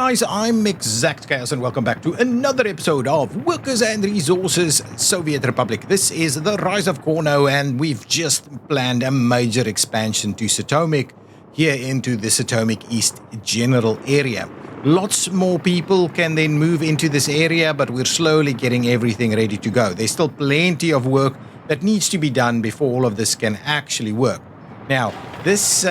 guys, I'm ExactChaos and welcome back to another episode of Workers and Resources Soviet Republic. This is the rise of Cornoe and we've just planned a major expansion to Satomic here into the Satomic East general area. Lots more people can then move into this area, but we're slowly getting everything ready to go. There's still plenty of work that needs to be done before all of this can actually work. Now, this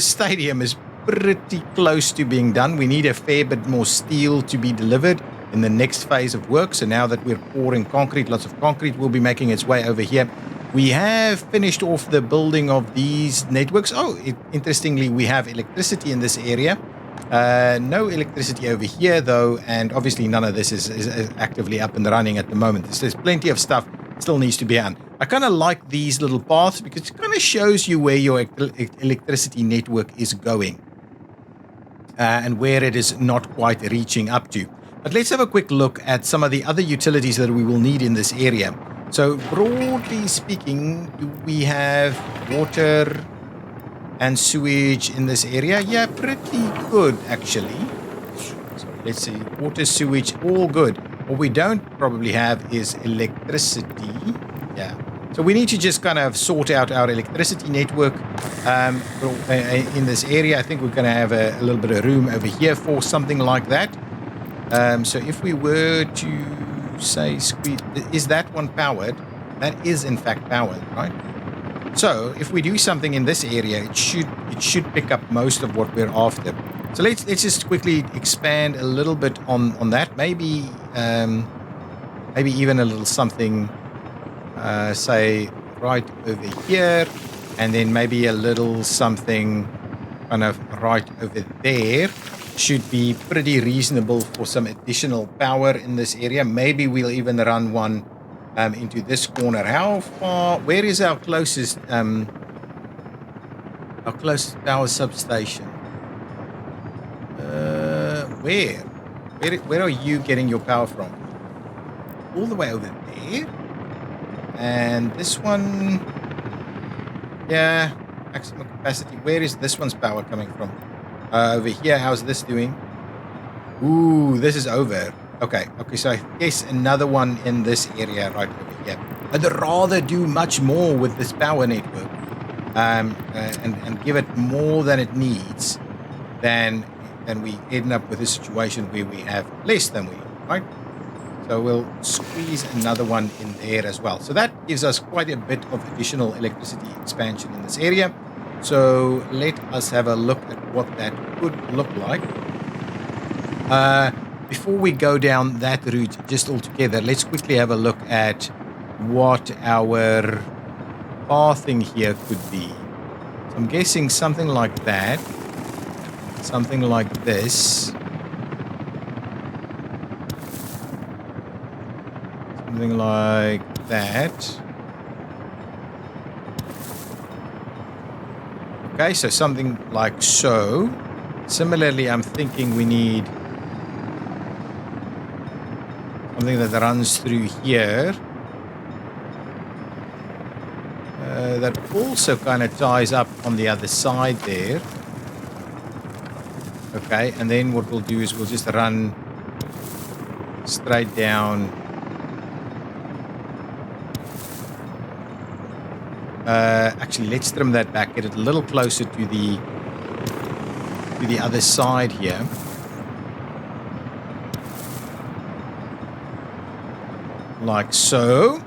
stadium is pretty close to being done. We need a fair bit more steel to be delivered in the next phase of work. So now that we're pouring concrete, lots of concrete will be making its way over here. We have finished off the building of these networks. Interestingly, we have electricity in this area. No electricity over here though, and obviously none of this is actively up and running at the moment. There's plenty of stuff still needs to be done. I kind of like these little paths because it kind of shows you where your electricity network is going. And where it is not quite reaching up to. But let's have a quick look at some of the other utilities that we will need in this area. So broadly speaking, do we have water and sewage in this area? Yeah, pretty good actually. So let's see, water, sewage, all good. What we don't probably have is electricity. Yeah. So we need to just kind of sort out our electricity network in this area. I think we're going to have a little bit of room over here for something like that. So if we were to say squeeze, is that one powered? That is in fact powered, right? So if we do something in this area, it should pick up most of what we're after. So let's just quickly expand a little bit on that. Maybe even a little something. Say right over here, and then maybe a little something kind of right over there should be pretty reasonable for some additional power in this area. Maybe we'll even run one into this corner. How far? Where is our closest power substation? Where are you getting your power from? All the way over there. And this one, yeah, maximum capacity. Where is this one's power coming from? Over here. How's this doing? Ooh, this is over. Okay, so I guess another one in this area right over here. I'd rather do much more with this power network and give it more than it needs than we end up with a situation where we have less than we need, right? So we'll squeeze another one in there as well. So that gives us quite a bit of additional electricity expansion in this area. So let us have a look at what that could look like. Before we go down that route just altogether, let's quickly have a look at what our pathing here could be. So I'm guessing something like that. Something like this. Something like that. Okay, so something like so. Similarly, I'm thinking we need something that runs through here. That also kind of ties up on the other side there. Okay, and then what we'll do is we'll just run straight down. Actually, let's trim that back, get it a little closer to the other side here. Like so.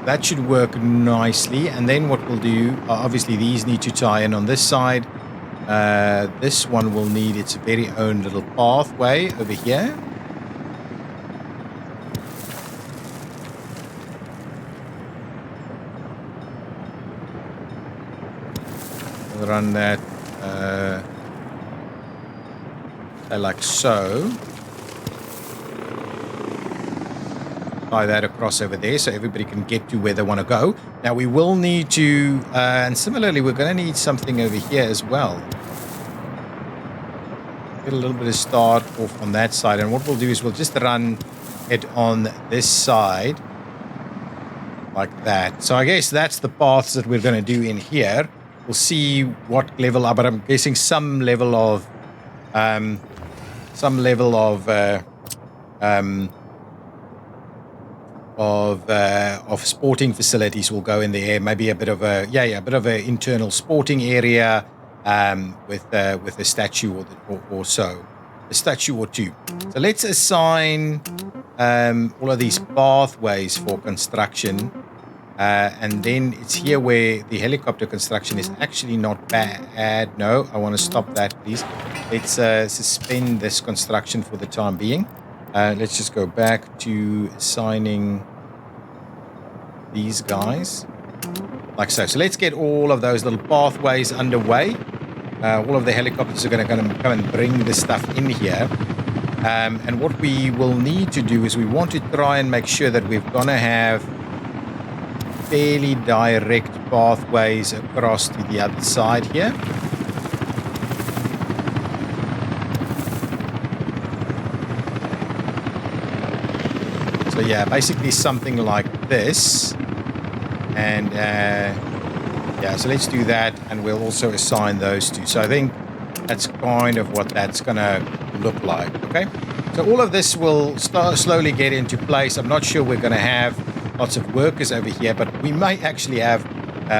That should work nicely. And then what we'll do, obviously these need to tie in on this side. This one will need its very own little pathway over here. Run that like so. Tie that across over there so everybody can get to where they want to go. Now we will need to, and similarly we're going to need something over here as well. Get a little bit of start off on that side, and what we'll do is we'll just run it on this side like that. So I guess that's the paths that we're going to do in here. We'll see what level, but I'm guessing some level of some level of sporting facilities will go in there. Maybe a bit of a bit of an internal sporting area with a statue or so, a statue or two. So let's assign all of these pathways for construction, and then it's here where the helicopter construction is actually not bad. No, I want to stop that, please. Let's suspend this construction for the time being. Let's just go back to assigning these guys like so. So let's get all of those little pathways underway. All of the helicopters are going to come and bring this stuff in here. And what we will need to do is we want to try and make sure that we're going to have fairly direct pathways across to the other side here. So yeah, basically something like this. And yeah, so let's do that, and we'll also assign those two. So I think that's kind of what that's going to look like, okay? So all of this will slowly get into place. I'm not sure we're going to have lots of workers over here, but we may actually have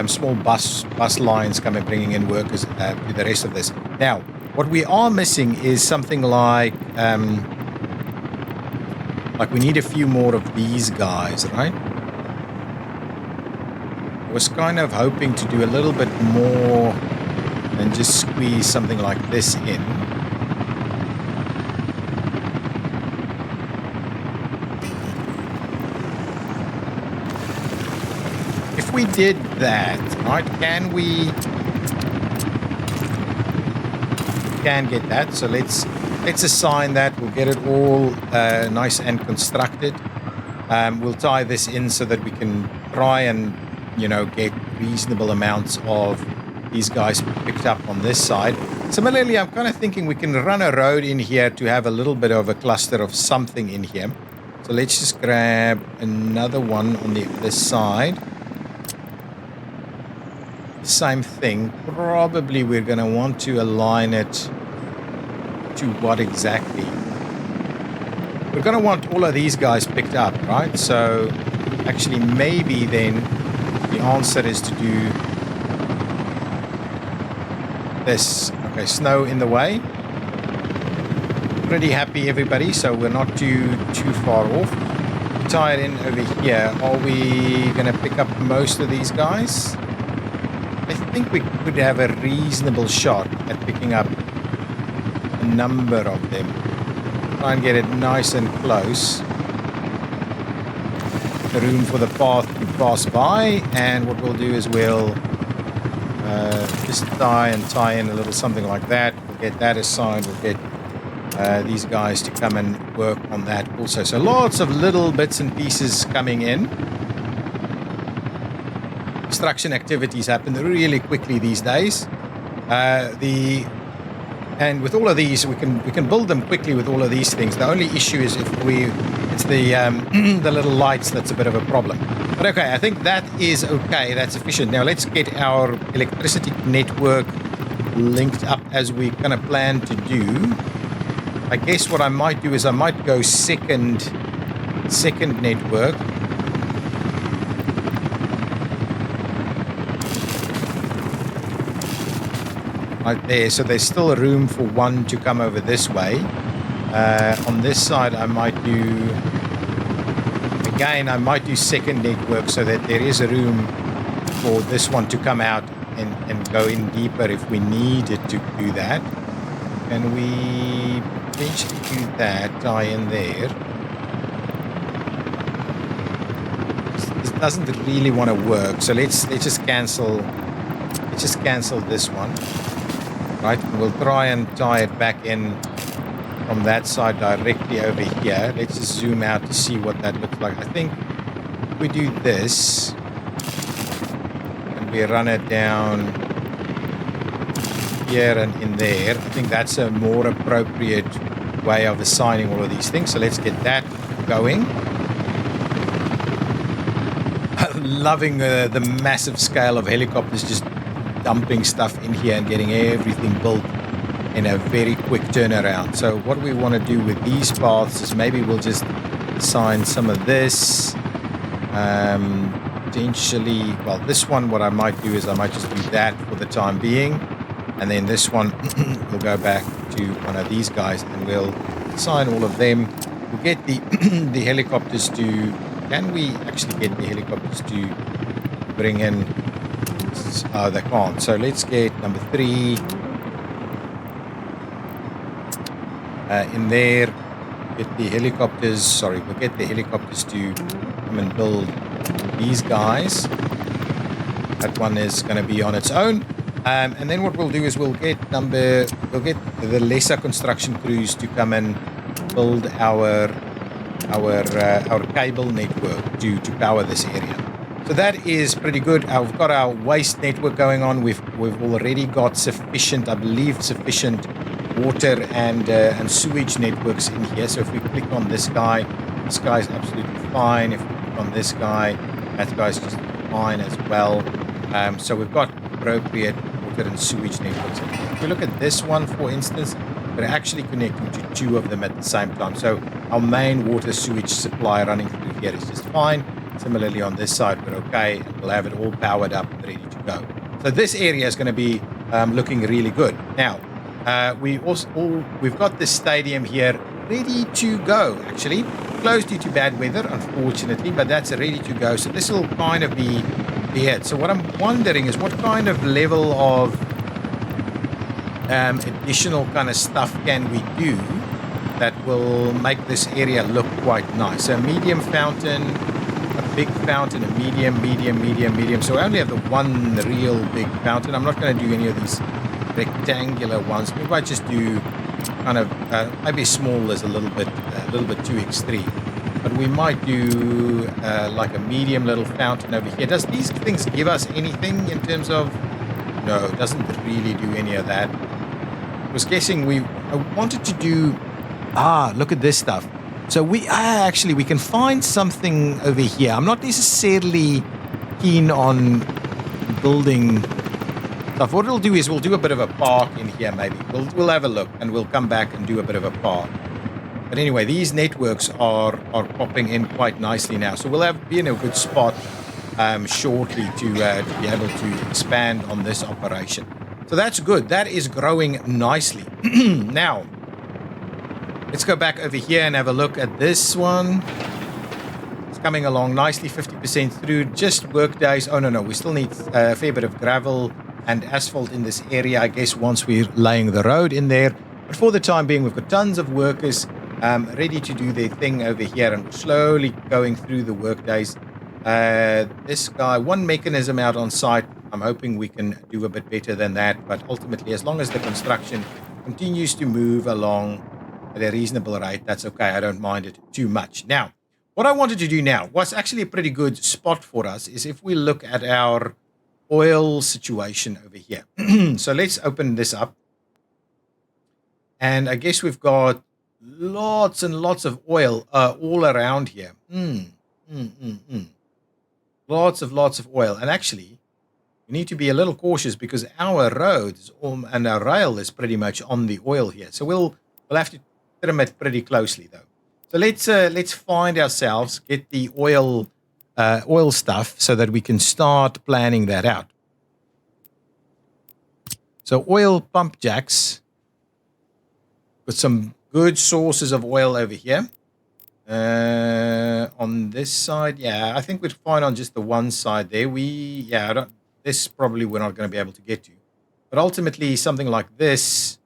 small bus lines coming, bringing in workers to the rest of this. Now, what we are missing is something like we need a few more of these guys, right? I was kind of hoping to do a little bit more than just squeeze something like this in. If we did that, right, can get that. So let's assign that. We'll get it all nice and constructed. We'll tie this in so that we can try and get reasonable amounts of these guys picked up on this side. Similarly, I'm kind of thinking we can run a road in here to have a little bit of a cluster of something in here. So let's just grab another one on the other side. Same thing. Probably we're going to want to align it to what exactly? We're going to want all of these guys picked up, right? So actually maybe then the answer is to do this. Okay, snow in the way. Pretty happy, everybody, so we're not too far off. Tie it in over here. Are we going to pick up most of these guys? I think we could have a reasonable shot at picking up a number of them. Try and get it nice and close. The room for the path to pass by, and what we'll do is we'll just tie in a little something like that. We'll get that assigned. We'll get these guys to come and work on that also. So lots of little bits and pieces coming in. Construction activities happen really quickly these days. And with all of these, we can build them quickly with all of these things. The only issue is it's the little lights that's a bit of a problem. But okay, I think that is okay. That's sufficient. Now let's get our electricity network linked up as we kind of plan to do. I guess what I might do is I might go second network. Right there, so there's still room for one to come over this way. On this side, I might do second network so that there is a room for this one to come out and go in deeper if we needed to do that. Can we potentially do that, tie in there? This doesn't really want to work, so let's just cancel this one. Right, we'll try and tie it back in from that side directly over here. Let's just zoom out to see what that looks like. I think if we do this and we run it down here and in there, I think that's a more appropriate way of assigning all of these things. So let's get that going. Loving the massive scale of helicopters just dumping stuff in here and getting everything built in a very quick turnaround. So what we want to do with these paths is maybe we'll just assign some of this. Potentially, well, this one, what I might do is I might just do that for the time being. And then this one, we'll go back to one of these guys and we'll assign all of them. We'll get the the helicopters to... Can we actually get the helicopters to bring in... they can't. So let's get number 3 in there. Get the helicopters... Sorry, we'll get the helicopters to come and build these guys. That one is going to be on its own. And then what we'll do is we'll get the lesser construction crews to come and build our cable network to power this area. So that is pretty good. We've got our waste network going on. We've already got sufficient water and sewage networks in here. So if we click on this guy's absolutely fine. If we click on this guy, that guy's just fine as well. So we've got appropriate water and sewage networks. If we look at this one, for instance, we're actually connecting to 2 of them at the same time. So our main water sewage supply running through here is just fine. Similarly on this side, we're okay, and we'll have it all powered up and ready to go. So this area is going to be looking really good. Now, we've got this stadium here ready to go, actually. Closed due to bad weather, unfortunately, but that's ready to go. So this will kind of be it. So what I'm wondering is what kind of level of additional kind of stuff can we do that will make this area look quite nice. So a medium fountain, a big fountain, a medium. So I only have the one real big fountain. I'm not going to do any of these rectangular ones. We might just do kind of maybe small is a little bit too extreme. But we might do like a medium little fountain over here. Does these things give us anything in terms of... No, it doesn't really do any of that. I was guessing I wanted to do... look at this stuff. So we can find something over here. I'm not necessarily keen on building stuff. What we'll do is we'll do a bit of a park in here maybe. We'll have a look and we'll come back and do a bit of a park. But anyway, these networks are popping in quite nicely now. So we'll be in a good spot shortly to be able to expand on this operation. So that's good. That is growing nicely. Now, let's go back over here and have a look at this one. It's coming along nicely, 50% through. Just work days. Oh, no. We still need a fair bit of gravel and asphalt in this area, I guess, once we're laying the road in there. But for the time being, we've got tons of workers ready to do their thing over here, and we're slowly going through the work days. This guy, one mechanism out on site. I'm hoping we can do a bit better than that, but ultimately, as long as the construction continues to move along at a reasonable rate, that's okay. I don't mind it too much. Now, what I wanted to do now, what's actually a pretty good spot for us, is if we look at our oil situation over here. So let's open this up. And I guess we've got lots and lots of oil all around here. Lots of oil. And actually, we need to be a little cautious because our roads and our rail is pretty much on the oil here. So we'll have to trim it pretty closely, though. So let's find ourselves, get the oil stuff so that we can start planning that out. So oil pump jacks. With some good sources of oil over here. On this side, yeah, I think we'd find on just the one side there. This probably we're not going to be able to get to. But ultimately, something like this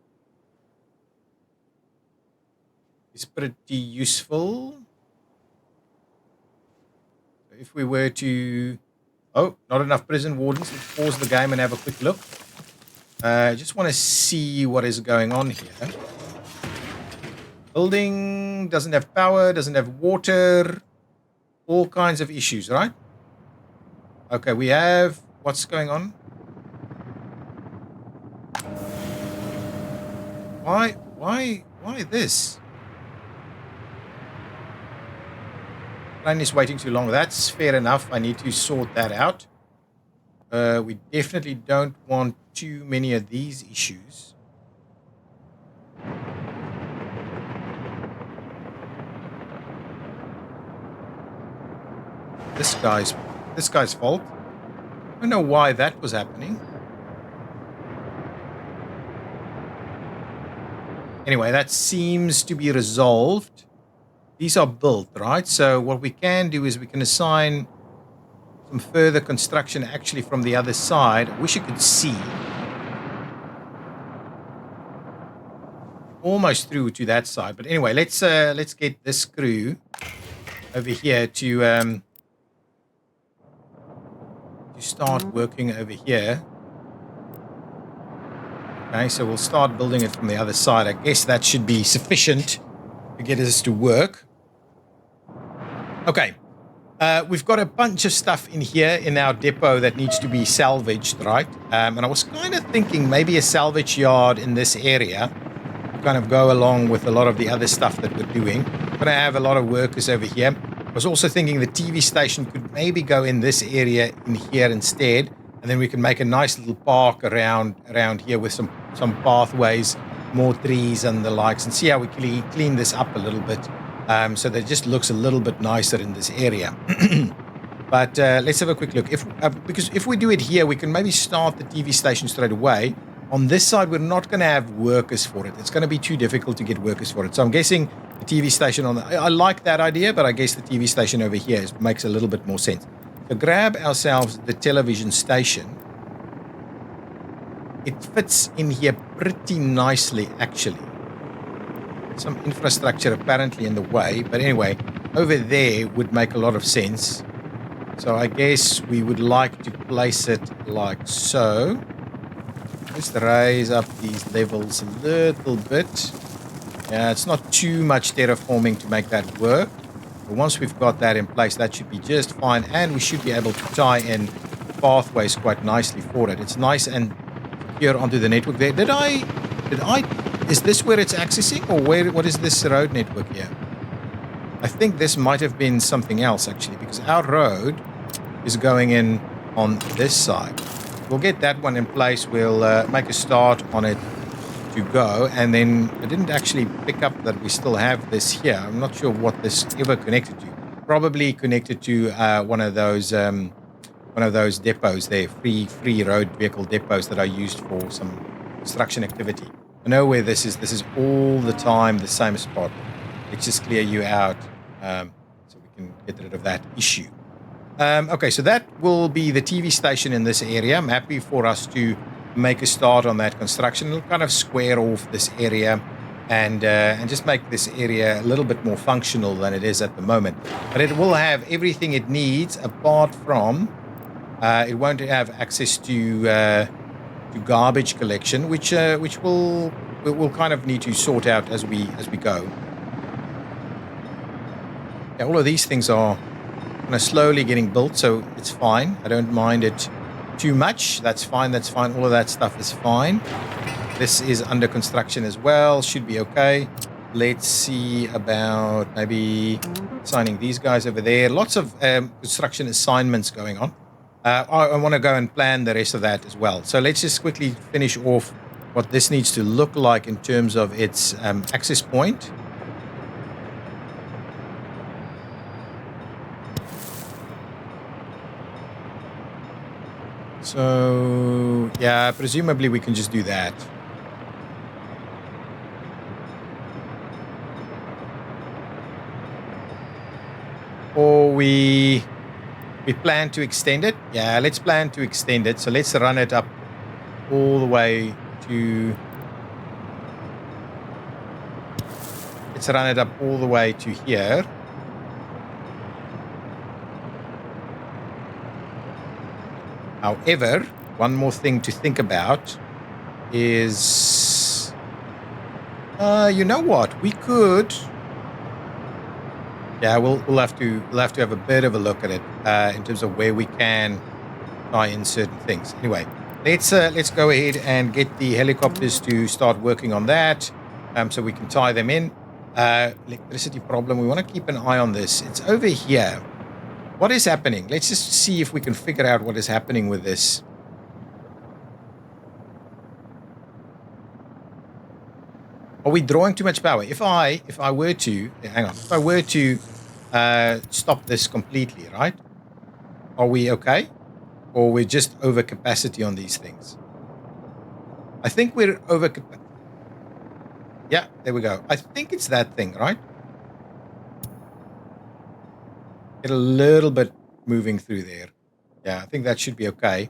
is pretty useful. If we were to... Oh, not enough prison wardens. Let's pause the game and have a quick look. I just want to see what is going on here. Building doesn't have power, doesn't have water, all kinds of issues, right? Okay, we have... What's going on? Why this? Plane is waiting too long. That's fair enough. I need to sort that out. We definitely don't want too many of these issues. this guy's fault. I don't know why that was happening. Anyway, that seems to be resolved. These are built, right? So what we can do is we can assign some further construction actually from the other side. I wish you could see. Almost through to that side. But anyway, let's get this crew over here to start working over here. Okay, so we'll start building it from the other side. I guess that should be sufficient to get us to work. Okay, we've got a bunch of stuff in here in our depot that needs to be salvaged, right? And I was kind of thinking maybe a salvage yard in this area to kind of go along with a lot of the other stuff that we're doing. We're going to have a lot of workers over here. I was also thinking the TV station could maybe go in this area in here instead, and then we can make a nice little park around here with some pathways, more trees and the likes, and see how we clean this up a little bit, so that it just looks a little bit nicer in this area. But let's have a quick look. Because if we do it here, we can maybe start the TV station straight away. On this side, we're not going to have workers for it. It's going to be too difficult to get workers for it. So I'm guessing the TV station I like that idea, but I guess the TV station over here makes a little bit more sense. So grab ourselves the television station. It fits in here pretty nicely, actually. Some infrastructure apparently in the way, but anyway, over there would make a lot of sense. So I guess we would like to place it like so. Just raise up these levels a little bit. Yeah, it's not too much terraforming to make that work. But once we've got that in place, that should be just fine. And we should be able to tie in pathways quite nicely for it. It's nice and secure onto the network there. Is this where it's accessing, or what is this road network here? I think this might have been something else, actually, because our road is going in on this side. We'll get that one in place. We'll make a start on it to go. And then I didn't actually pick up that we still have this here. I'm not sure what this ever connected to. Probably connected to one of those depots there, free road vehicle depots that I used for some construction activity. I know where this is. This is all the time the same spot. Let's just clear you out so we can get rid of that issue. Okay, so that will be the TV station in this area. I'm happy for us to make a start on that construction. It'll kind of square off this area and just make this area a little bit more functional than it is at the moment. But it will have everything it needs, apart from it won't have access to garbage collection, which we'll kind of need to sort out as we go. Yeah, all of these things are kind of slowly getting built, so it's fine. I don't mind it too much. That's fine. All of that stuff is fine. This is under construction as well. Should be okay. Let's see about maybe assigning these guys over there. Lots of construction assignments going on. I want to go and plan the rest of that as well. So let's just quickly finish off what this needs to look like in terms of its access point. So, yeah, presumably we can just do that. Or we plan to extend it. Yeah, let's plan to extend it. So let's run it up all the way to... Let's run it up all the way to here. However, one more thing to think about is, you know what? We could, yeah, we'll have to have a bit of a look at it in terms of where we can tie in certain things. Anyway, let's go ahead and get the helicopters to start working on that, so we can tie them in. Electricity problem. We want to keep an eye on this. It's over here. What is happening? Let's just see if we can figure out what is happening with this. Are we drawing too much power? If I were to, hang on, if I were to stop this completely, right? Are we okay? Or we're just over capacity on these things? I think we're over capacity. Yeah, there we go. I think it's that thing, right? Get a little bit moving through there. Yeah, I think that should be okay.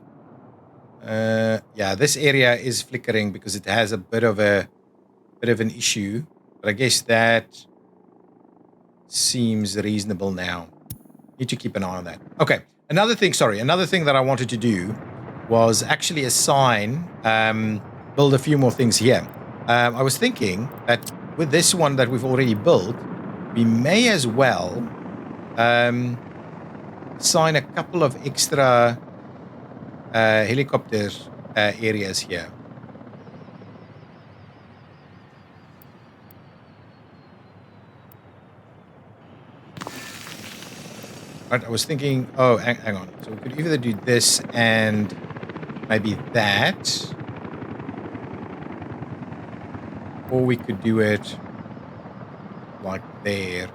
Yeah, this area is flickering because it has a bit of an issue, but I guess that seems reasonable now. Need to keep an eye on that. Okay, another thing that I wanted to do was actually assign, build a few more things here. I was thinking that with this one that we've already built, we may as well assign a couple of extra helicopter areas here. Right, I was thinking, oh, hang on. So we could either do this and maybe that, or we could do it like there.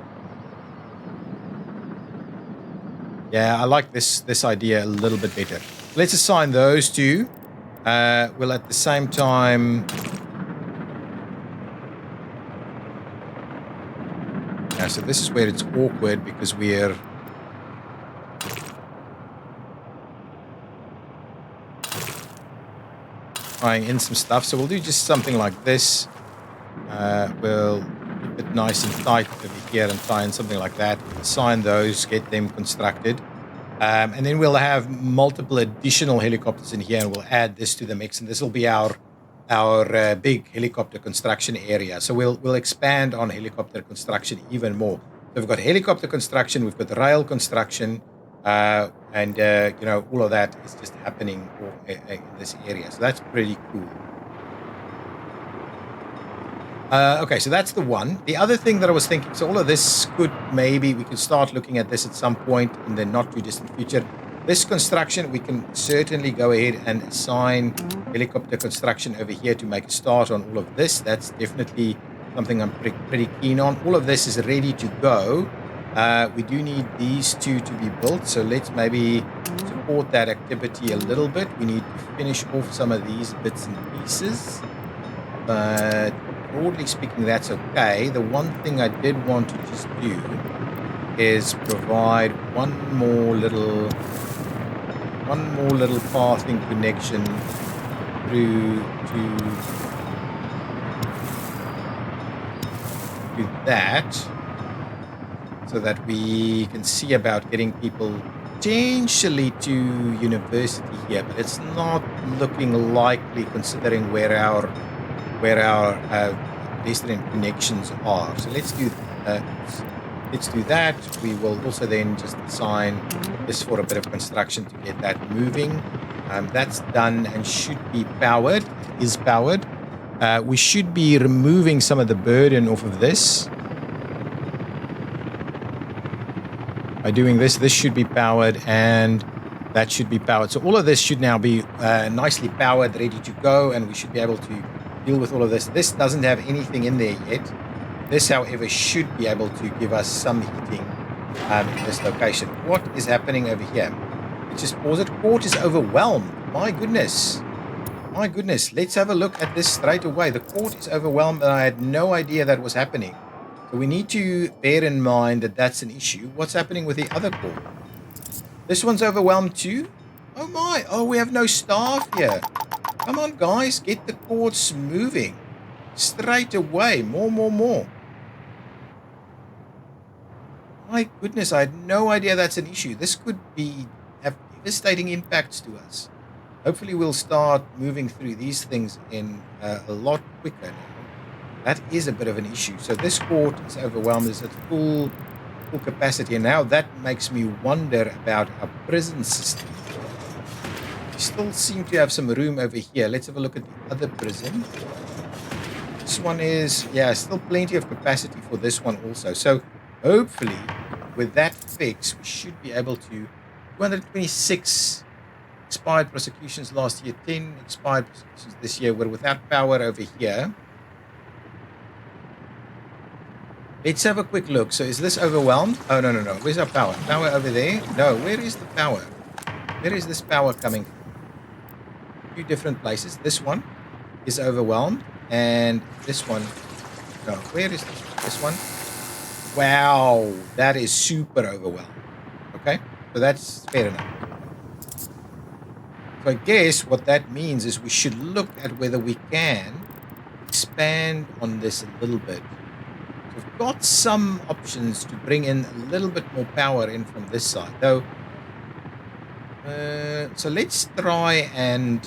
Yeah, I like this idea a little bit better. Let's assign those two. We'll at the same time. Yeah, so this is where it's awkward because we're trying in some stuff. So we'll do just something like this. We'll keep it nice and tight over here and try in something like that. Assign those, get them constructed. And then we'll have multiple additional helicopters in here, and we'll add this to the mix. And this will be our big helicopter construction area. So we'll expand on helicopter construction even more. So we've got helicopter construction, we've got rail construction, and you know, all of that is just happening in this area. So that's pretty cool. Okay, so that's the one. The other thing that I was thinking, so all of this could maybe, we could start looking at this at some point in the not too distant future. This construction, we can certainly go ahead and assign helicopter construction over here to make a start on all of this. That's definitely something I'm pretty keen on. All of this is ready to go. We do need these two to be built, so let's maybe support that activity a little bit. We need to finish off some of these bits and pieces, but broadly speaking, that's okay. The one thing I did want to just do is provide one more little pathing connection through to that, so that we can see about getting people potentially to university here, but it's not looking likely considering where our pedestrian connections are. So let's do that. We will also then just assign this for a bit of construction to get that moving. That's done and should be powered. It is powered. We should be removing some of the burden off of this. By doing this, this should be powered and that should be powered. So all of this should now be nicely powered, ready to go, and we should be able to deal with all of this. This doesn't have anything in there yet. This, however, should be able to give us some heating in this location. What is happening over here? Let's just pause it. Court is overwhelmed. My goodness. My goodness. Let's have a look at this straight away. The court is overwhelmed and I had no idea that was happening. So we need to bear in mind that that's an issue. What's happening with the other court? This one's overwhelmed too? Oh my. Oh, we have no staff here. Come on, guys. Get the courts moving. Straight away. More. My goodness, I had no idea that's an issue. This could have devastating impacts to us. Hopefully we'll start moving through these things in a lot quicker now. That is a bit of an issue. So this court is overwhelmed. It's at full capacity. And now that makes me wonder about our prison system. We still seem to have some room over here. Let's have a look at the other prison. This one is, yeah, still plenty of capacity for this one also. So hopefully with that fix, we should be able to 226 expired prosecutions last year, 10 expired prosecutions this year. We're without power over here. Let's have a quick look. So is this overwhelmed? Oh, no. Where's our power? Power over there? No, where is the power? Where is this power coming from? Two different places. This one is overwhelmed, and this one, no, where is this one? This one? Wow, that is super overwhelmed. Okay, so that's fair enough. So I guess what that means is we should look at whether we can expand on this a little bit. So we've got some options to bring in a little bit more power in from this side, though. So let's try and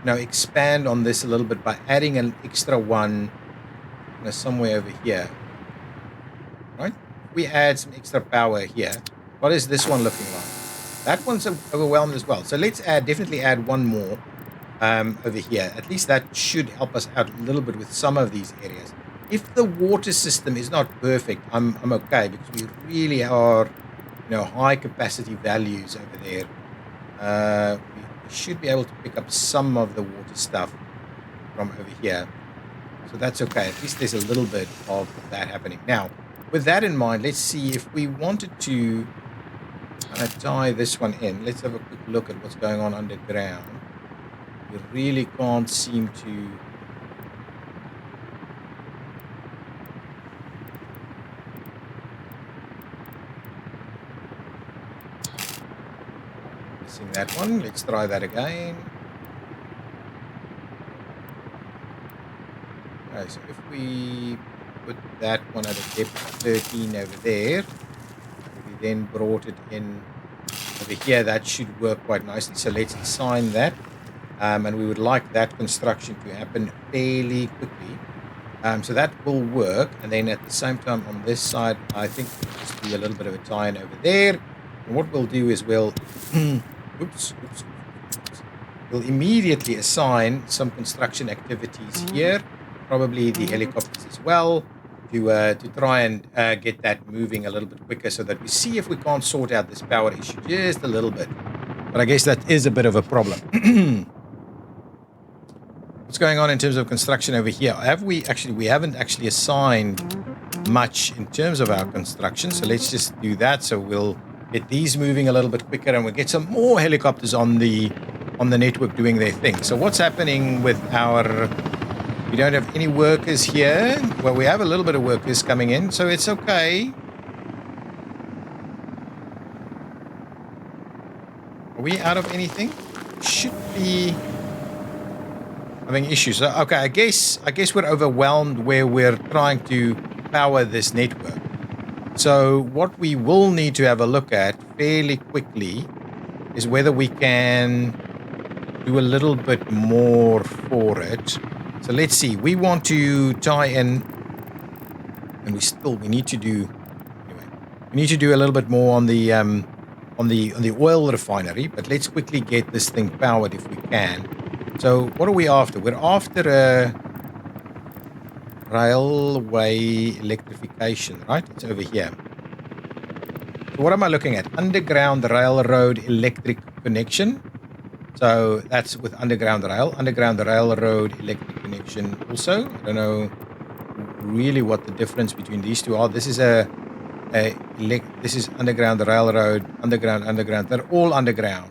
expand on this a little bit by adding an extra one somewhere over here. Right? We add some extra power here. What is this one looking like? That one's overwhelmed as well. So let's definitely add one more over here. At least that should help us out a little bit with some of these areas. If the water system is not perfect, I'm okay, because we really are high capacity values over there. We should be able to pick up some of the water stuff from over here. So that's okay. At least there's a little bit of that happening. Now, with that in mind, let's see if we wanted to tie this one in. Let's have a quick look at what's going on underground. We really can't seem to... Missing that one. Let's try that again. Okay, so if we put that one at a depth of 13 over there, we then brought it in over here, that should work quite nicely. So let's assign that, and we would like that construction to happen fairly quickly. So that will work, and then at the same time on this side, I think we'll just do a little bit of a tie-in over there. And what we'll do is we'll we'll immediately assign some construction activities here, probably the helicopters as well, to try and get that moving a little bit quicker, so that we see if we can't sort out this power issue just a little bit. But I guess that is a bit of a problem. What's going on in terms of construction over here? We haven't actually assigned much in terms of our construction, so let's just do that. So we'll get these moving a little bit quicker, and we'll get some more helicopters on the network doing their thing. So what's happening with our... We don't have any workers here. Well, we have a little bit of workers coming in, so it's okay. Are we out of anything? Should be having issues. So, okay, I guess we're overwhelmed where we're trying to power this network. So what we will need to have a look at fairly quickly is whether we can do a little bit more for it. So let's see. We want to tie in, and we need to do anyway. We need to do a little bit more on the oil refinery. But let's quickly get this thing powered if we can. So what are we after? We're after a railway electrification, right? It's over here. So what am I looking at? Underground railroad electric connection. So that's with underground railroad electric connection also. I don't know really what the difference between these two are. This is this is underground railroad, underground. They're all underground.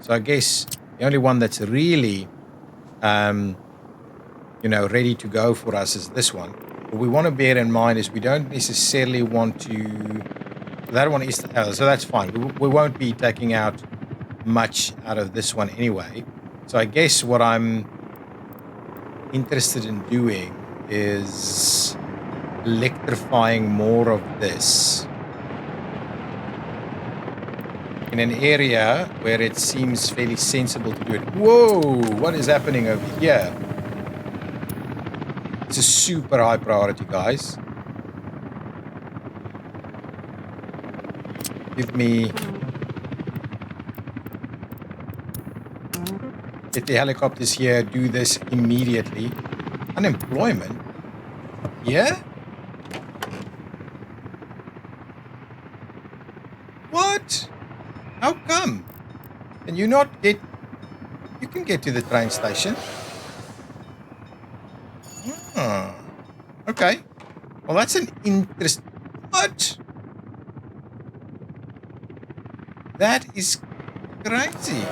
So I guess the only one that's really, ready to go for us is this one. What we want to bear in mind is we don't necessarily want to... That one is... so that's fine. We won't be taking out much out of this one anyway. So I guess what I'm interested in doing is electrifying more of this in an area where it seems fairly sensible to do it. Whoa, what is happening over here? It's a super high priority, guys. Give me... Get the helicopters here, do this immediately. Unemployment? Yeah? What? How come? Can you not get... You can get to the train station. Oh, okay. Well, that's an interest... What? That is Crazy.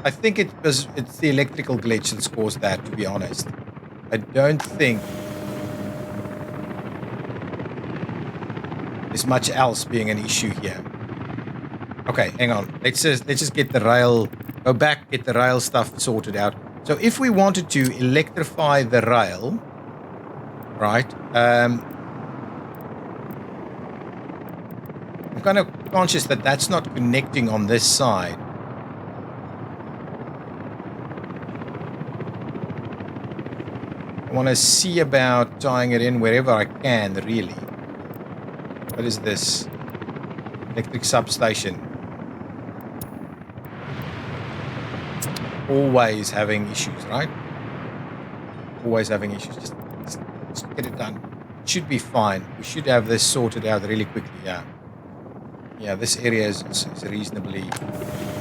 I think it's the electrical glitch that's caused that, to be honest. I don't think there's much else being an issue here. Okay, hang on. Let's just get the rail, go back, get the rail stuff sorted out. So if we wanted to electrify the rail, right? I'm kind of conscious that that's not connecting on this side. I want to see about tying it in wherever I can, really. What is this? Electric substation. Always having issues, right? Always having issues. Just get it done. It should be fine. We should have this sorted out really quickly, yeah. Yeah, this area is reasonably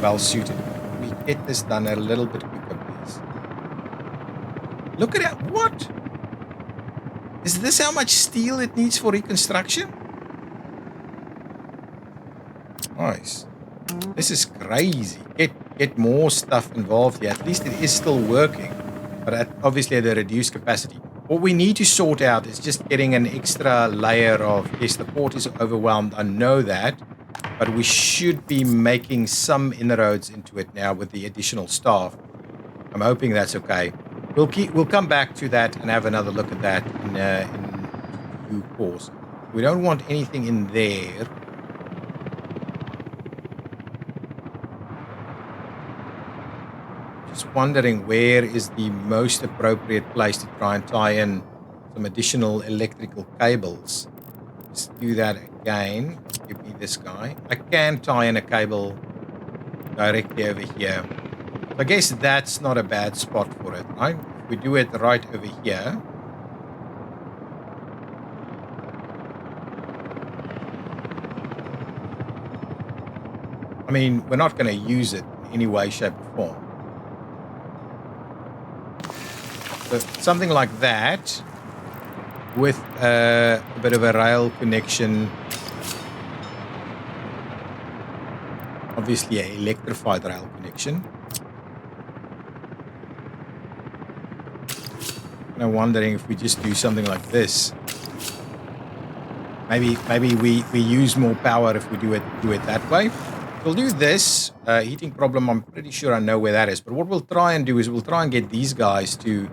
well suited. We get this done a little bit quicker, please. Look at that. What? Is this how much steel it needs for reconstruction? Nice. This is crazy. Get more stuff involved here. At least it is still working, but obviously at a reduced capacity. What we need to sort out is just getting an extra layer of, yes, the port is overwhelmed. I know that, but we should be making some inroads into it now with the additional staff. I'm hoping that's okay. We'll come back to that and have another look at that in due course. We don't want anything in there. Just wondering where is the most appropriate place to try and tie in some additional electrical cables. Let's do that again. Give me this guy. I can tie in a cable directly over here. I guess that's not a bad spot for it, right? If we do it right over here. I mean, we're not going to use it in any way, shape, or form. So something like that with a bit of a rail connection. Obviously, an electrified rail connection. I'm wondering if we just do something like this. Maybe we use more power if we do it that way. We'll do this. Heating problem, I'm pretty sure I know where that is. But what we'll try and do is we'll try and get these guys to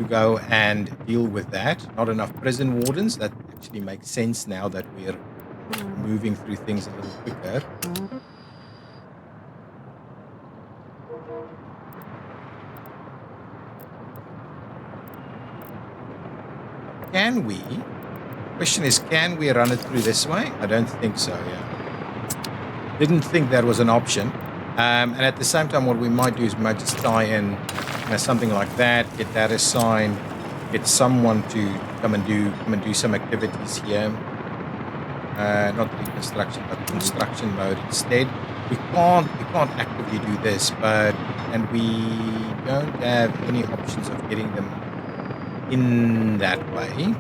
go and deal with that. Not enough prison wardens. That actually makes sense now that we're moving through things a little quicker. Can we? Question is, can we run it through this way? I don't think so, yeah. Didn't think that was an option. And at the same time, what we might do is we might just tie in something like that, get that assigned, get someone to come and do some activities here. Not reconstruction, but construction mode instead. We can't actively do this, and we don't have any options of getting them in that way.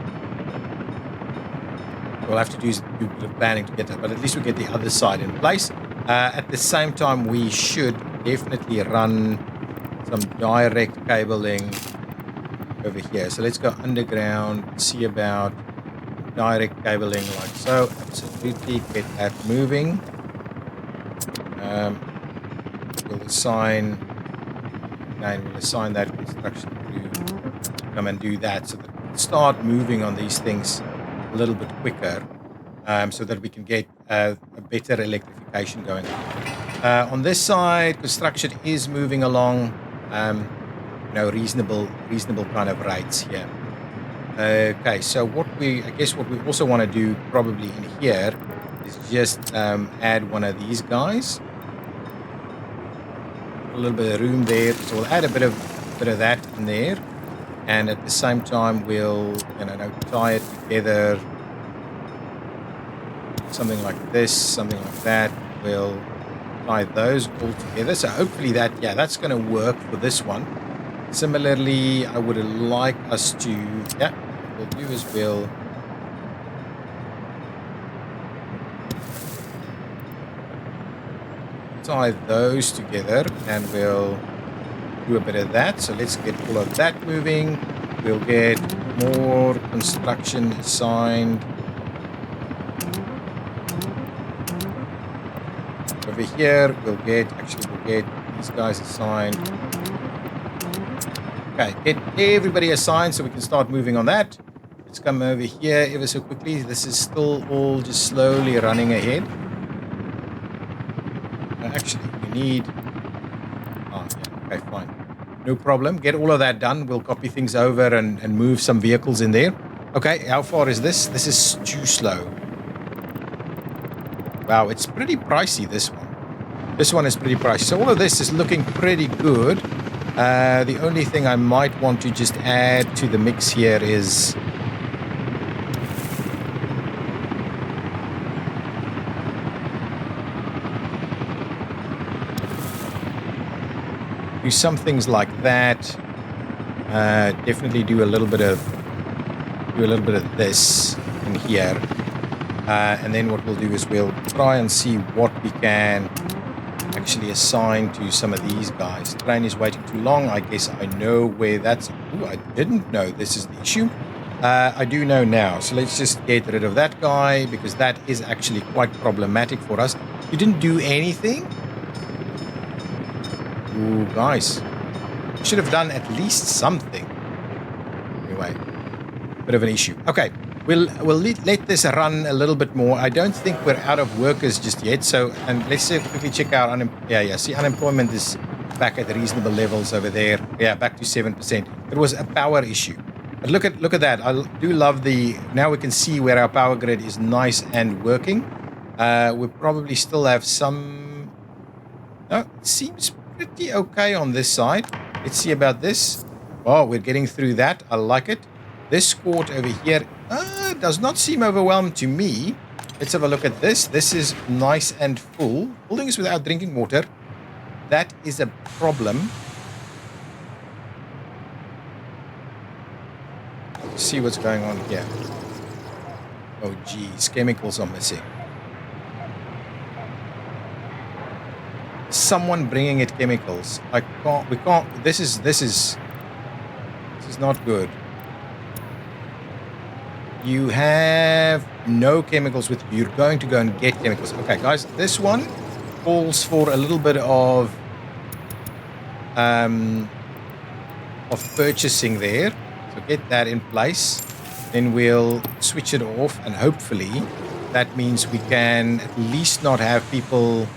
We'll have to do a bit of planning to get that, but at least we get the other side in place. At the same time, we should definitely run some direct cabling over here. So let's go underground, see about direct cabling like so. Absolutely, get that moving. We'll assign that construction to come and do that, so that we can start moving on these things a little bit quicker, so that we can get a better electrification going. On this side, construction is moving along, reasonable kind of rates here. Okay, so I guess what we also want to do probably in here is just add one of these guys. A little bit of room there, so we'll add a bit of that in there, and at the same time we'll tie it together. Something like this, something like that. We'll tie those all together. So hopefully that's going to work for this one. Similarly, I would like us to, what we'll do is we'll tie those together and we'll do a bit of that. So let's get all of that moving. We'll get more construction assigned over here. We'll get these guys assigned. Okay, get everybody assigned so we can start moving on that. Let's come over here ever so quickly. This is still all just slowly running ahead. Actually, we need... Oh, yeah, okay, fine. No problem. Get all of that done. We'll copy things over and move some vehicles in there. Okay, how far is this? This is too slow. Wow, it's pretty pricey, this one. This one is pretty pricey. So all of this is looking pretty good. The only thing I might want to just add to the mix here is... do some things like that. Definitely do a little bit of this in here, and then what we'll do is we'll try and see what we can actually assign to some of these guys. Train is waiting too long. I guess I know where that's... Ooh, I didn't know this is the issue. I do know now. So let's just get rid of that guy because that is actually quite problematic for us. You didn't do anything? Ooh, guys. Should have done at least something. Anyway, bit of an issue. Okay, we'll let this run a little bit more. I don't think we're out of workers just yet. So, and let's quickly check out see, unemployment is back at reasonable levels over there. Yeah, back to 7%. It was a power issue. But look at that. I do love the... Now we can see where our power grid is nice and working. We probably still have some... No, it seems pretty okay on this side. Let's see about this. Oh, we're getting through that. I like it. This court over here does not seem overwhelmed to me. Let's have a look at this. This is nice and full. Buildings without drinking water. That is a problem. Let's see what's going on here. Oh, geez. Chemicals are missing. Someone bringing it chemicals. We can't. This is not good. You have no chemicals with you. You're going to go and get chemicals. Okay, guys, this one calls for a little bit of purchasing there. So get that in place. Then we'll switch it off, and hopefully that means we can at least not have people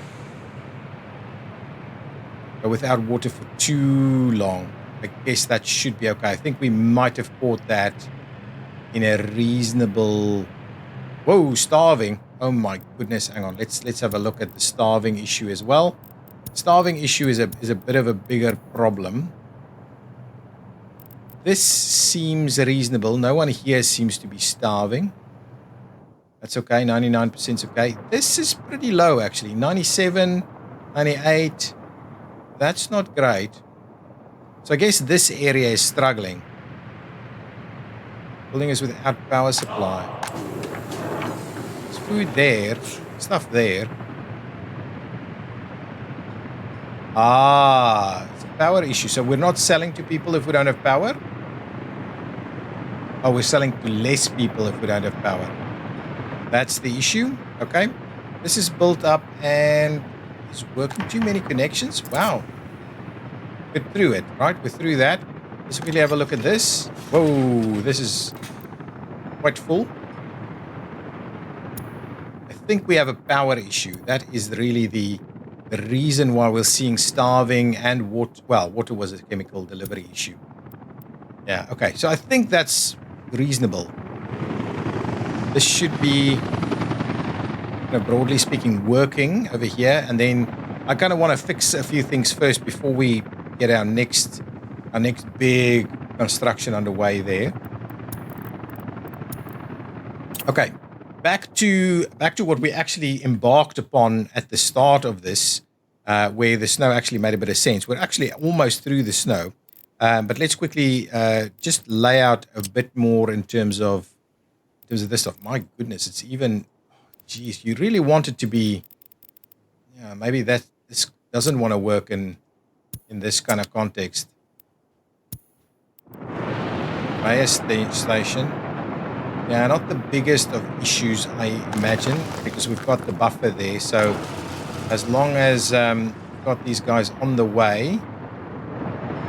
without water for too long. I guess that should be okay. I think we might have caught that in a reasonable... Whoa, starving. Oh my goodness, hang on. Let's have a look at the starving issue as well. Starving issue is a bit of a bigger problem. This seems reasonable. No one here seems to be starving. That's okay. 99% is okay. This is pretty low, actually. 97, 98. That's not great. So I guess this area is struggling. Building is without power supply. There's food there. Stuff there. It's a power issue. So we're not selling to people if we don't have power? Oh, we're selling to less people if we don't have power. That's the issue. Okay. This is built up and it's working. Too many connections. Wow. We're through it, right? We're through that. Let's really have a look at this. Whoa, this is quite full. I think we have a power issue. That is really the reason why we're seeing starving and water. Well, water was a chemical delivery issue. Yeah, okay. So I think that's reasonable. This should be, broadly speaking, working over here. And then I kind of want to fix a few things first before we get our next big construction underway there. Okay, back to what we actually embarked upon at the start of this, where the snow actually made a bit of sense. We're actually almost through the snow, but let's quickly just lay out a bit more in terms of this stuff. My goodness, it's even. Geez, you really want it to be. Yeah, maybe that this doesn't want to work in this kind of context. Fire station. Yeah, not the biggest of issues, I imagine, because we've got the buffer there. So as long as we've got these guys on the way,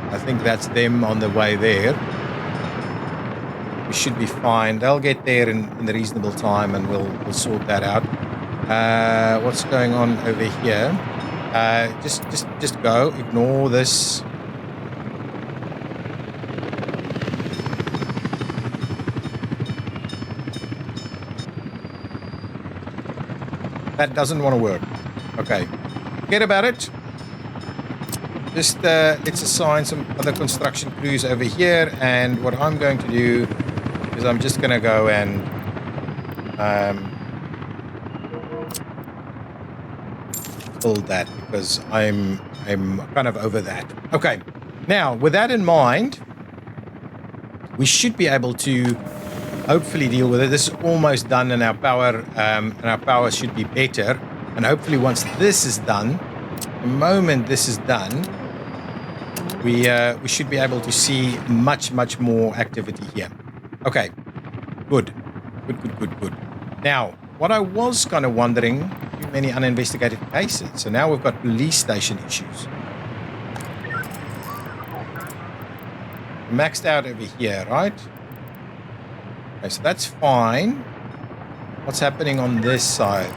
I think that's them on the way there, we should be fine. They'll get there in a reasonable time, and we'll sort that out. What's going on over here? Just go. Ignore this. That doesn't want to work. Okay, forget about it. Just let's assign some other construction crews over here, and what I'm going to do is I'm just going to go and build that, because I'm kind of over that. Okay, now with that in mind, we should be able to hopefully deal with it. This is almost done, and our power should be better. And hopefully, once this is done, the moment this is done, we should be able to see much more activity here. Okay, good. Now, what I was kind of wondering, too many uninvestigated cases. So now we've got police station issues. Maxed out over here, right? Okay, so that's fine. What's happening on this side?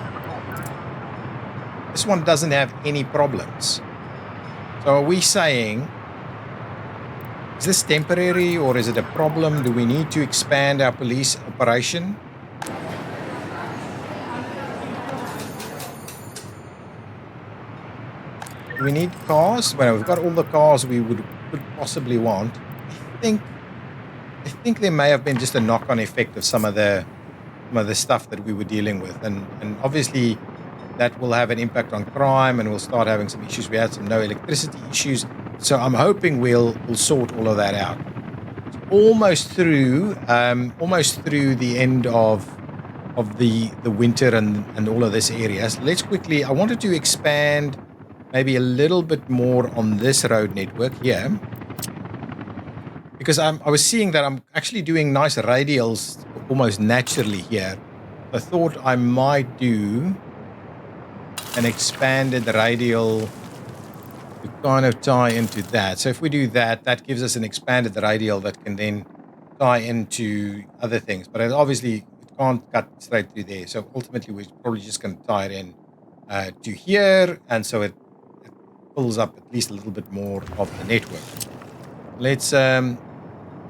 This one doesn't have any problems. So are we saying, is this temporary or is it a problem? Do we need to expand our police operation? Do we need cars? Well, we've got all the cars we could possibly want. I think there may have been just a knock-on effect of some of the stuff that we were dealing with, and obviously that will have an impact on crime, and we'll start having some issues. We had some no electricity issues, so I'm hoping we'll sort all of that out. It's almost through the end of the winter and all of this area. So let's quickly. I wanted to expand maybe a little bit more on this road network here, because I was seeing that I'm actually doing nice radials almost naturally here. I thought I might do an expanded radial to kind of tie into that. So if we do that, that gives us an expanded radial that can then tie into other things. But obviously, it can't cut straight through there. So ultimately, we're probably just going to tie it in to here. And so it pulls up at least a little bit more of the network. Let's at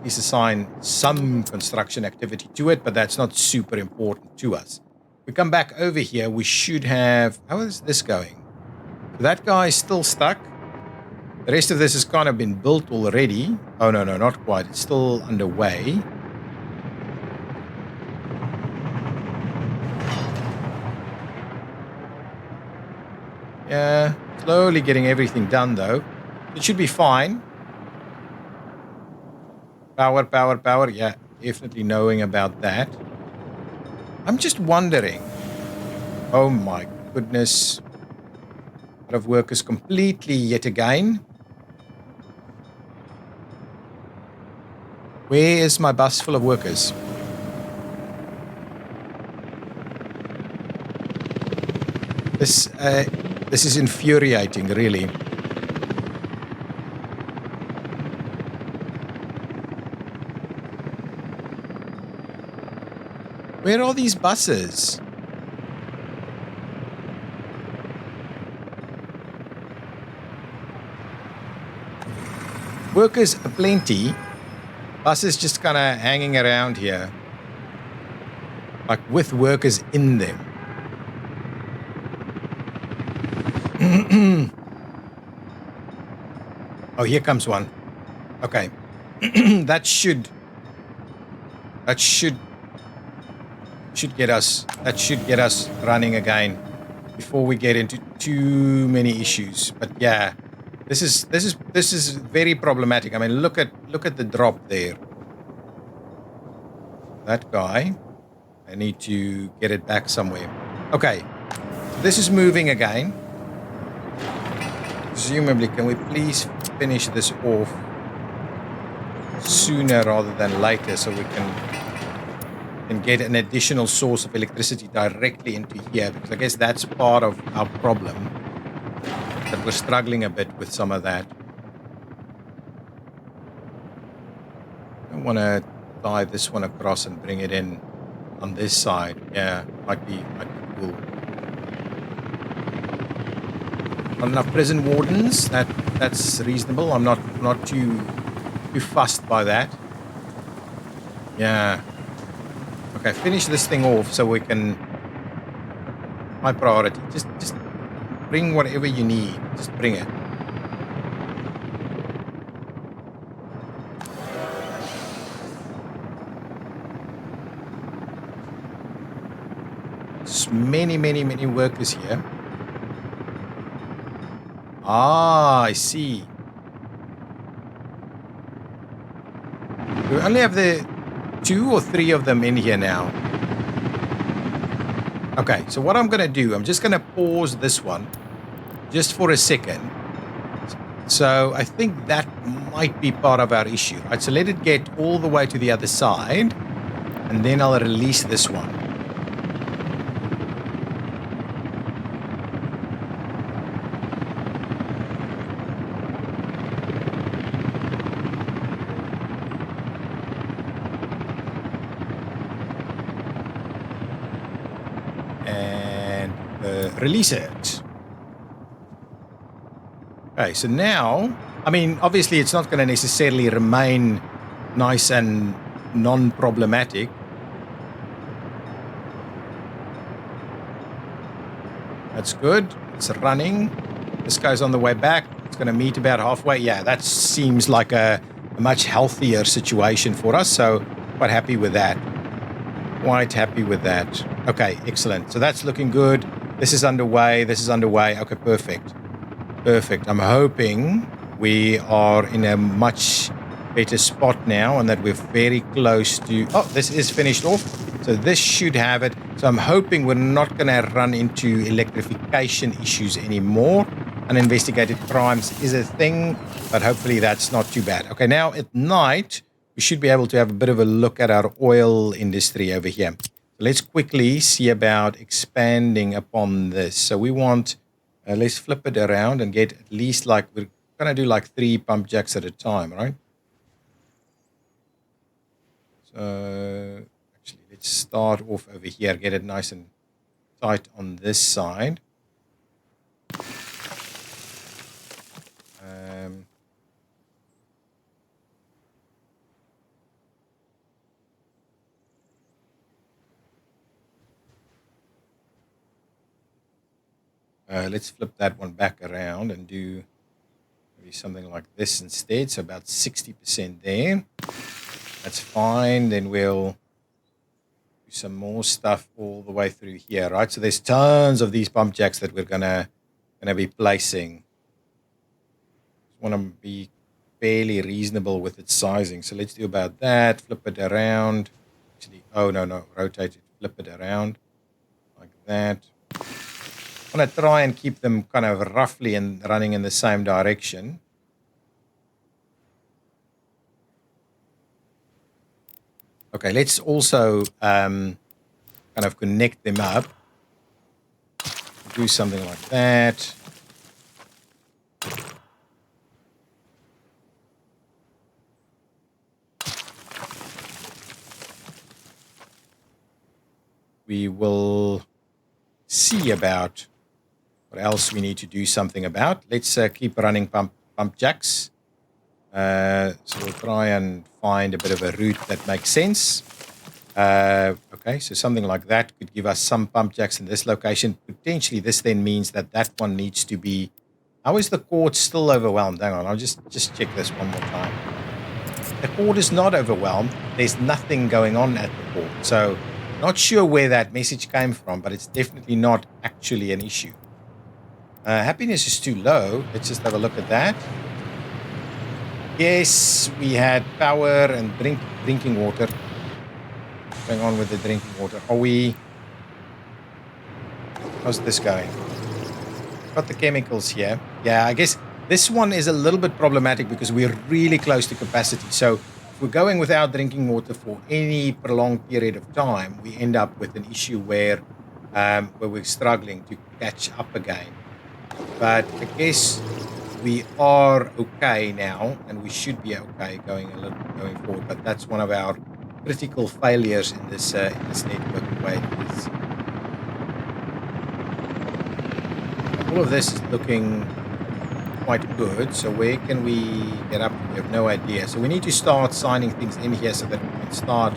least assign some construction activity to it, but that's not super important to us. We come back over here, we should have... How is this going? That guy is still stuck. The rest of this has kind of been built already. Oh, no, not quite. It's still underway. Yeah, slowly getting everything done, though. It should be fine. Power. Yeah, definitely knowing about that. I'm just wondering. Oh my goodness. Out of workers completely yet again. Where is my bus full of workers? This is infuriating, really. Where are these buses? Workers aplenty. Buses just kind of hanging around here. Like with workers in them. Oh, here comes one. Okay. That should get us running again before we get into too many issues. But yeah, this is very problematic. I mean, look at the drop there. That guy, I need to get it back somewhere. Okay, this is moving again. Presumably, can we please finish this off sooner rather than later so we can get an additional source of electricity directly into here? Because I guess that's part of our problem, that we're struggling a bit with some of that. I want to tie this one across and bring it in on this side. Yeah, might be cool. Not enough prison wardens. That's reasonable. I'm not too fussed by that. Yeah. Okay, finish this thing off so we can. My priority. Just bring whatever you need. Just bring it. There's many workers here. Ah, I see. We only have the 2 or 3 of them in here now. Okay, so what I'm going to do, I'm just going to pause this one just for a second. So I think that might be part of our issue, right? So let it get all the way to the other side, and then I'll release this one. Release it. Okay, so now, I mean, obviously it's not going to necessarily remain nice and non-problematic. That's good. It's running. This guy's on the way back. It's going to meet about halfway. Yeah, that seems like a much healthier situation for us, so quite happy with that. Quite happy with that. Okay, excellent. So that's looking good. This is underway. Okay, perfect. I'm hoping we are in a much better spot now and that we're very close to... Oh, this is finished off. So this should have it. So I'm hoping we're not going to run into electrification issues anymore. Uninvestigated crimes is a thing, but hopefully that's not too bad. Okay, now at night, we should be able to have a bit of a look at our oil industry over here. Let's quickly see about expanding upon this. So we want, let's flip it around and get at least like, we're going to do like 3 pump jacks at a time, right? So actually, let's start off over here, get it nice and tight on this side. Let's flip that one back around and do maybe something like this instead. So about 60% there. That's fine. Then we'll do some more stuff all the way through here, right? So there's tons of these pump jacks that we're gonna be placing. Just want to be fairly reasonable with its sizing. So let's do about that. Flip it around. Actually, oh no, rotate it. Flip it around like that. I'm going to try and keep them kind of roughly and running in the same direction. Okay, let's also kind of connect them up. Do something like that. We will see about what else we need to do something about. Let's keep running pump jacks. So we'll try and find a bit of a route that makes sense. Okay, so something like that could give us some pump jacks in this location. Potentially this then means that one needs to be... How is the cord still overwhelmed? Hang on, I'll just check this one more time. The cord is not overwhelmed. There's nothing going on at the cord. So not sure where that message came from, but it's definitely not actually an issue. Happiness is too low. Let's just have a look at that. Yes, we had power and drinking water. What's going on with the drinking water? Are we... How's this going? got the chemicals here. Yeah, I guess this one is a little bit problematic because we're really close to capacity. So if we're going without drinking water for any prolonged period of time, we end up with an issue where we're struggling to catch up again. But I guess we are okay now, and we should be okay going forward. But that's one of our critical failures in this network. The way it is. All of this is looking quite good. So where can we get up to? We have no idea. So we need to start signing things in here so that we can start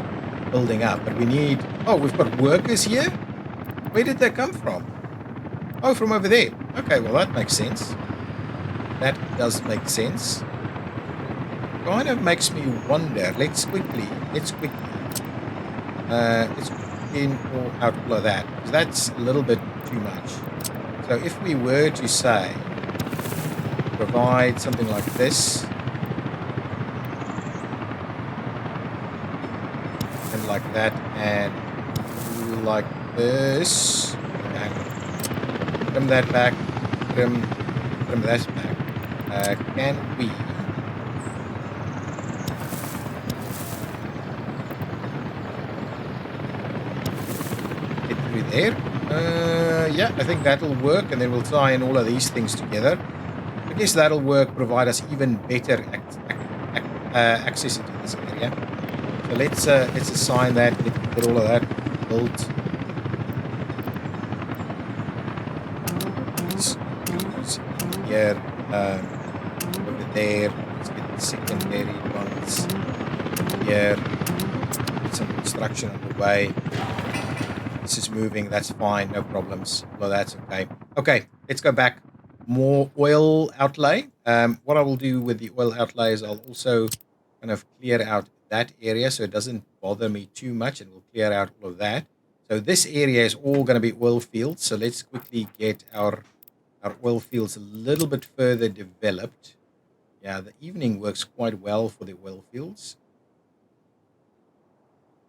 building up. But we need... Oh, we've got workers here? Where did they come from? Oh, from over there. Okay, well, that makes sense. That does make sense. Kind of makes me wonder. Let's quickly in or out all of that, because that's a little bit too much. So if we were to say provide something like this and like that and like this, and trim that back, trim that back. Can we get through there? Yeah, I think that'll work, and then we'll tie in all of these things together. I guess that'll work, provide us even better access into this area. So let's assign that, get all of that built. Here, over there. Let's get the secondary ones here. Get some construction underway. This is moving. That's fine. No problems. Well, that's okay. Okay, let's go back. More oil outlay. What I will do with the oil outlay is I'll also kind of clear out that area so it doesn't bother me too much, and we'll clear out all of that. So this area is all going to be oil fields. So let's quickly get our oil fields a little bit further developed. Yeah, the evening works quite well for the oil fields.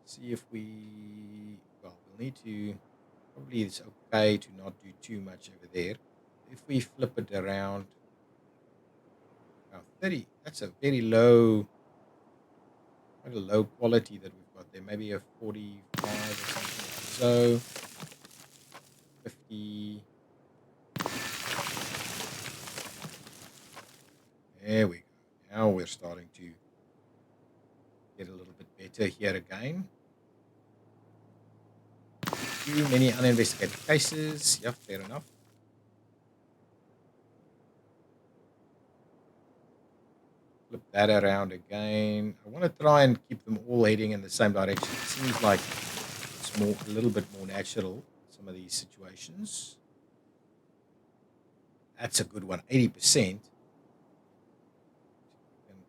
See if we... Well, we'll need to... Probably it's okay to not do too much over there. If we flip it around... Now 30, that's a very low... Quite a low quality that we've got there. Maybe a 45 or something like so. 50... There we go. Now we're starting to get a little bit better here again. Too many uninvestigated cases. Yep, fair enough. Flip that around again. I want to try and keep them all heading in the same direction. It seems like it's a little bit more natural in some of these situations. That's a good one. 80%.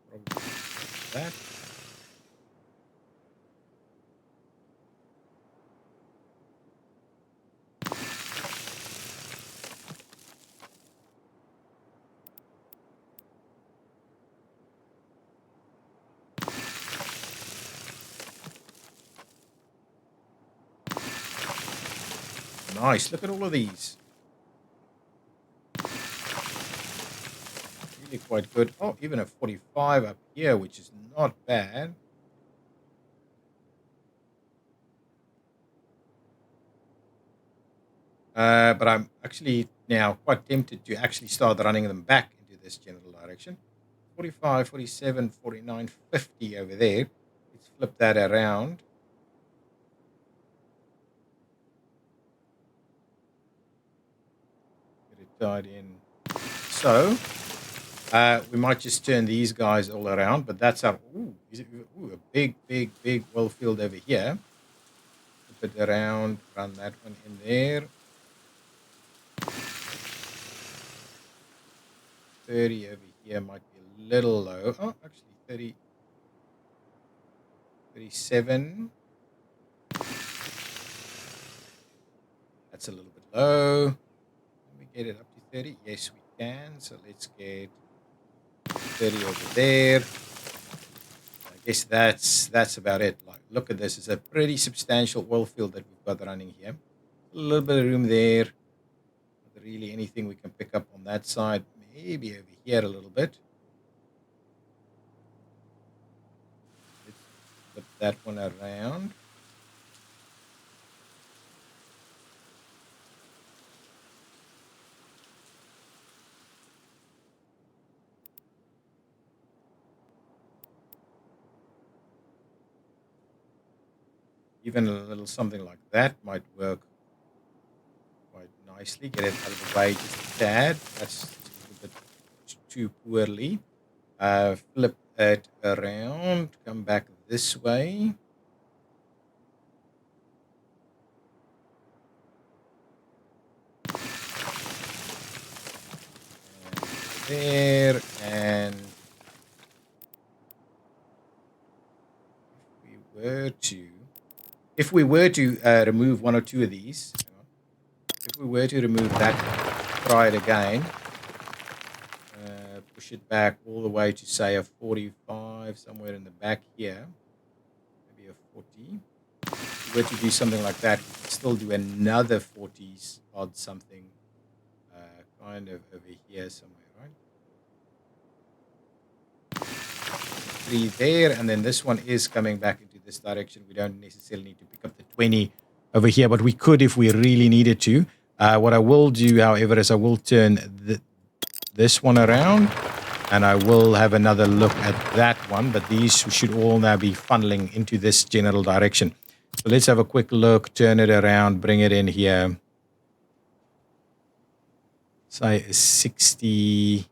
Probably that. Nice. Look at all of these. Really quite good. Oh, even a 45 up here, which is not bad. But I'm actually now quite tempted to actually start running them back into this general direction. 45, 47, 49, 50 over there. Let's flip that around. Get it tied in. So, we might just turn these guys all around, but that's our... Ooh, a big oil field over here. Flip it around, run that one in there. 30 over here might be a little low. Oh, actually 30, 37. That's a little bit low. Can we get it up to 30? Yes, we can. So let's get 30 over there. I guess that's about it. Like, look at this. It's a pretty substantial oil field that we've got running here. A little bit of room there. really anything we can pick up on that side. Maybe over here a little bit. Let's flip that one around. Even a little something like that might work quite nicely. Get it out of the way just a tad. That's a little bit too poorly. Flip it around. Come back this way. And there. And if we were to remove one or two of these, if we were to remove that, try it again, push it back all the way to say a 45, somewhere in the back here, maybe a 40. If we were to do something like that, we could still do another 40s odd something, kind of over here somewhere, right? 3 there, and then this one is coming back into this direction. We don't necessarily need to pick up the 20 over here, but we could if we really needed to. What I will do, however, is I will turn this one around, and I will have another look at that one, but these should all now be funneling into this general direction. So let's have a quick look, turn it around, bring it in here. Say 60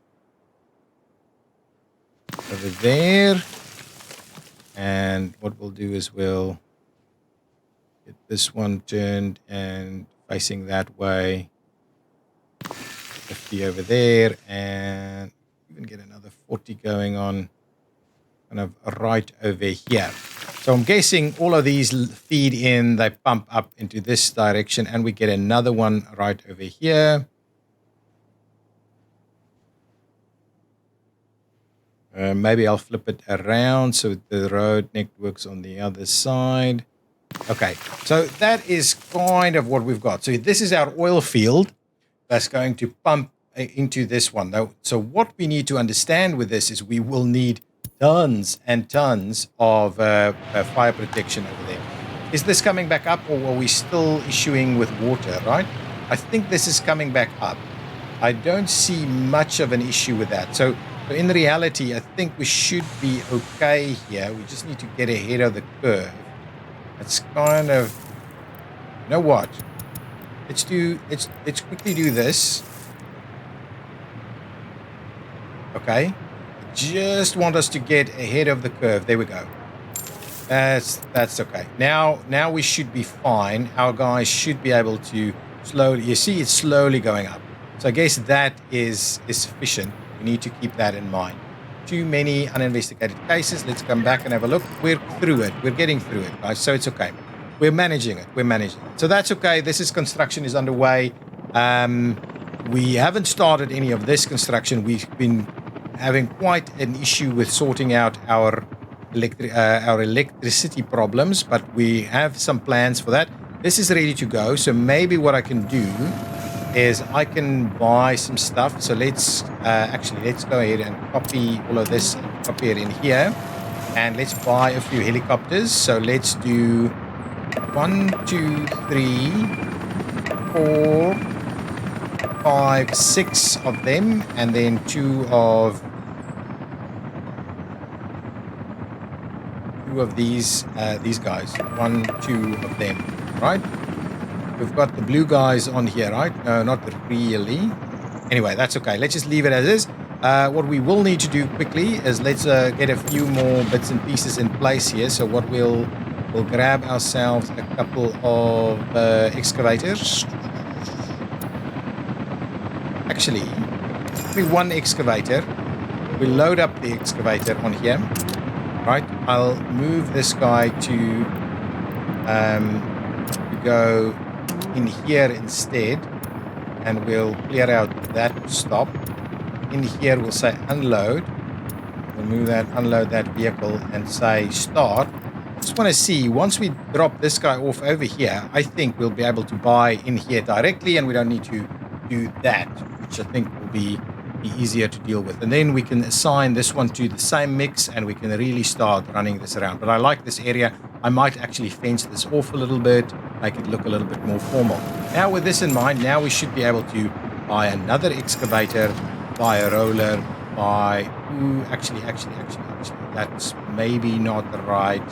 over there. And what we'll do is we'll get this one turned and facing that way. 50 over there, and even get another 40 going on kind of right over here. So I'm guessing all of these feed in, they pump up into this direction, and we get another one right over here. Maybe I'll flip it around so the road network's on the other side. Okay, so that is kind of what we've got. So this is our oil field that's going to pump into this one. Now, so what we need to understand with this is we will need tons and tons of fire protection over there. Is this coming back up, or are we still issuing with water, right? I think this is coming back up. I don't see much of an issue with that. So in reality, I think we should be okay here. We just need to get ahead of the curve. It's kind of, you know what? Let's quickly do this. Okay. Just want us to get ahead of the curve. There we go. That's okay. Now we should be fine. Our guys should be able to slowly, you see it's slowly going up. So I guess that is sufficient. We need to keep that in mind. Too many uninvestigated cases. Let's come back and have a look. We're through it. We're getting through it, guys. So it's okay. We're managing it. We're managing it. So that's okay. Construction is underway. We haven't started any of this construction. We've been having quite an issue with sorting out our electricity problems, but we have some plans for that. This is ready to go. So maybe what I can do is I can buy some stuff. So let's go ahead and copy all of this, copy it in here, and let's buy a few helicopters. So let's do 1, 2, 3, 4, 5, 6 of them, and then 2 of these guys. 1, 2 of them, right? We've got the blue guys on here, right? No, not really. Anyway, that's okay. Let's just leave it as is. What we will need to do quickly is let's get a few more bits and pieces in place here. So what we'll grab ourselves a couple of excavators. Actually, one excavator. We'll load up the excavator on here. Right? I'll move this guy to go in here instead, and we'll clear out that stop. In here we'll say unload. We'll move that, unload that vehicle and say start. Just want to see, once we drop this guy off over here, I think we'll be able to buy in here directly, and we don't need to do that, which I think will be easier to deal with. And then we can assign this one to the same mix, and we can really start running this around. But I like this area. I might actually fence this off a little bit, make it look a little bit more formal. Now, with this in mind, now we should be able to buy another excavator, buy a roller, buy... Ooh, actually, that's maybe not right.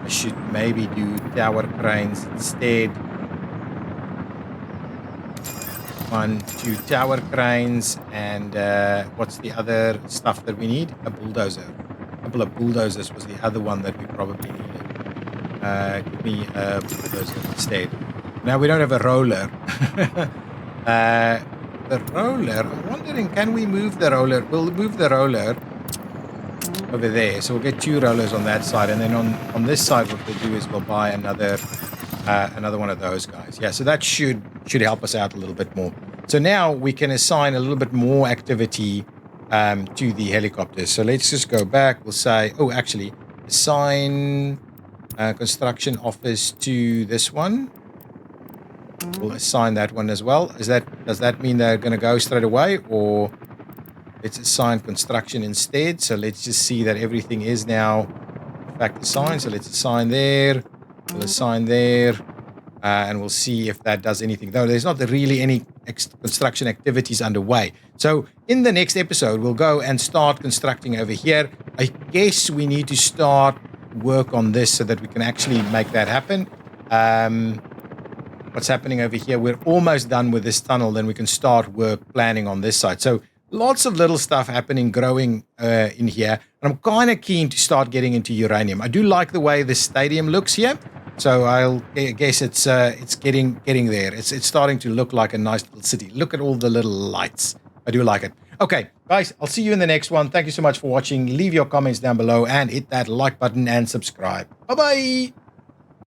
I should maybe do tower cranes instead. 1, 2 tower cranes, and what's the other stuff that we need? A bulldozer. A couple of bulldozers was the other one that we probably needed. Give me a bulldozer instead. Now we don't have a roller. The roller, I'm wondering, can we move the roller? We'll move the roller over there. So we'll get 2 rollers on that side, and then on this side what we'll do is we'll buy another one of those guys. Yeah, so that should help us out a little bit more. So now we can assign a little bit more activity to the helicopters. So let's just go back. We'll say, oh, actually, assign construction office to this one. We'll assign that one as well. Does that mean they're going to go straight away, or let's assign construction instead? So let's just see that everything is now in fact assigned. So let's assign there. We'll assign there, and we'll see if that does anything. Though there's not really any construction activities underway. So in the next episode, we'll go and start constructing over here. I guess we need to start work on this so that we can actually make that happen. What's happening over here? We're almost done with this tunnel. Then we can start work planning on this side. So lots of little stuff happening, growing in here. And I'm kind of keen to start getting into uranium. I do like the way the stadium looks here. So I guess it's getting there. It's starting to look like a nice little city. Look at all the little lights. I do like it. Okay, guys, I'll see you in the next one. Thank you so much for watching. Leave your comments down below and hit that like button and subscribe. Bye-bye.